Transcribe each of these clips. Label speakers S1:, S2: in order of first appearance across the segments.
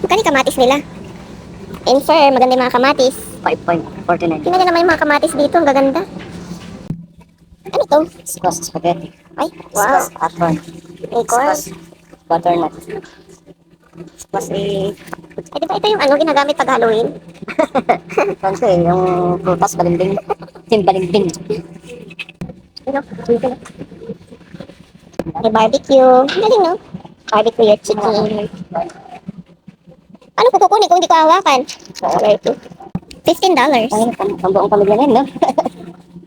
S1: Magkano yung kamatis nila? And sir, maganda yung mga kamatis.
S2: 5.49.
S1: Tingnan nyo naman yung mga kamatis dito, ang gaganda. Ano to?
S2: Squash spaghetti.
S1: Ay, wow.
S2: Squash acorn.
S1: Acorn.
S2: Squash butternut. Squash
S1: Eh, di ba ito yung ano, ginagamit pag Halloween?
S2: Kanto yung prutas balimbing. Yung balimbing.
S1: Ano? Dito na. May barbecue. Ang galing, no? Barbecue your chicken. Ano ko kukunin kung hindi ko hawakan? $1. $15.
S2: Ay, pambuong pamilya na yun, no?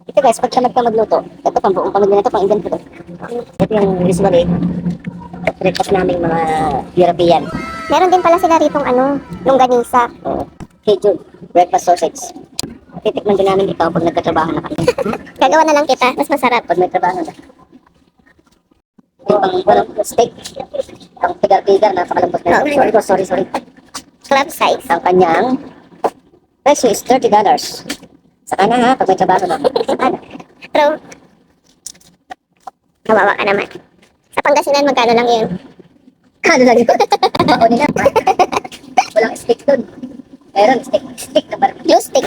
S2: Ito guys, pag tamad ka magluto, ito pambuong pamilya na ito, pang-Indian food. Ito yung usually, breakfast naming mga European.
S1: Meron din pala sila rito ano, longganisa.
S2: Cajun, breakfast sausage. Titikman din namin ito pag nagkatrabaho na kami.
S1: Gagawa na lang kita, mas masarap.
S2: Pag may trabaho na. Yung pang steak, ang pigar-pigar, napakalambot na. Sorry.
S1: Club size.
S2: Ang kanyang presyo is $30. Saka na ha, pag may trabaho na.
S1: Pero, kawawa ka naman. Sa Pangasinan, magkano lang yun?
S2: Ano lang yun? Baon nila. Walang steak dun. Meron, steak na barbecue.
S1: Blue stick.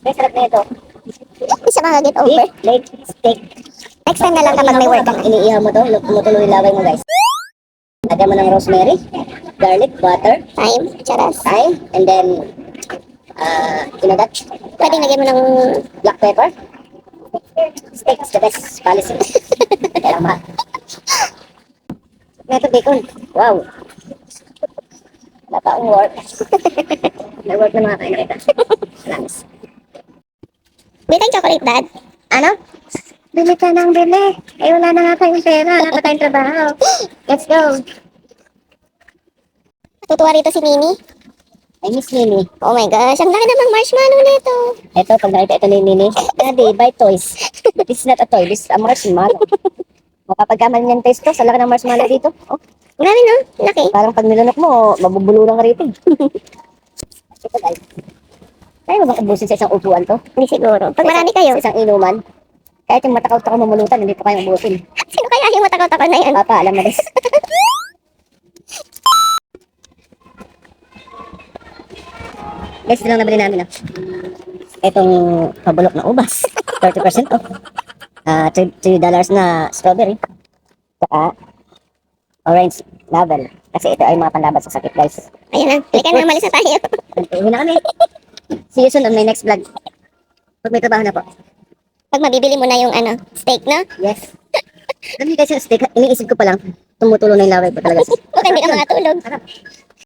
S2: May sarap na ito.
S1: Hindi siya makaget over.
S2: Late steak.
S1: Next time na lang kapag may work ka.
S2: Iniihaw mo to, tumutuloy laway mo guys. Lagyan mo ng rosemary, garlic, butter,
S1: Thyme.
S2: and then, kinagat,
S1: Pwede lagyan mo ng
S2: black pepper. Steak is the best policy. Kaya mahal. Meto bacon. Wow. Wala pa akong work. May work na mga kain kita. Salamat.
S1: Bili tayong chocolate, Dad.
S2: Ano? Bili ka ng bili. Eh, wala na nga tayong pera. Wala pa tayong trabaho. Let's go.
S1: Natutuwa rito si Nini.
S2: I miss Nini.
S1: Oh my gosh, ang laki namang marshmallow nito.
S2: Ito, pag nakita ito ni Nini, Daddy, buy toys. This is not a toy. This is a marshmallow. Mapapagkamal niyan taste to. Sa laki ng marshmallow dito. Oh,
S1: Grabe, no? Laki.
S2: parang pag nilunok mo, mabubulurang ka rito. Ito guys. Kaya mo bang ubusin sa isang upuan to?
S1: Hindi siguro. Pag marami kayo,
S2: Sa isang inuman. Kahit yung matakaw-takaw mamulutan, hindi pa kayang ubusin.
S1: sino kaya yung matakaw-takaw na yan?
S2: Papa, alam na rin. Guys, ito lang nabili namin. Itong pabulok na ubas. 30% off. $3 na strawberry. Saka orange label. Kasi ito ay mga panlaban sa sakit, guys.
S1: Ayan na, halika na, umalis na tayo.
S2: Uwi na kami. See you soon on my next vlog. Pag may trabaho na po.
S1: Pag mabibili mo na yung ano, steak, no?
S2: Yes. Alam niyo guys, yung steak, iniisip ko pa lang, tumutulo na yung laway ko talaga.
S1: Baka hindi ka makatulog.
S2: Sarap.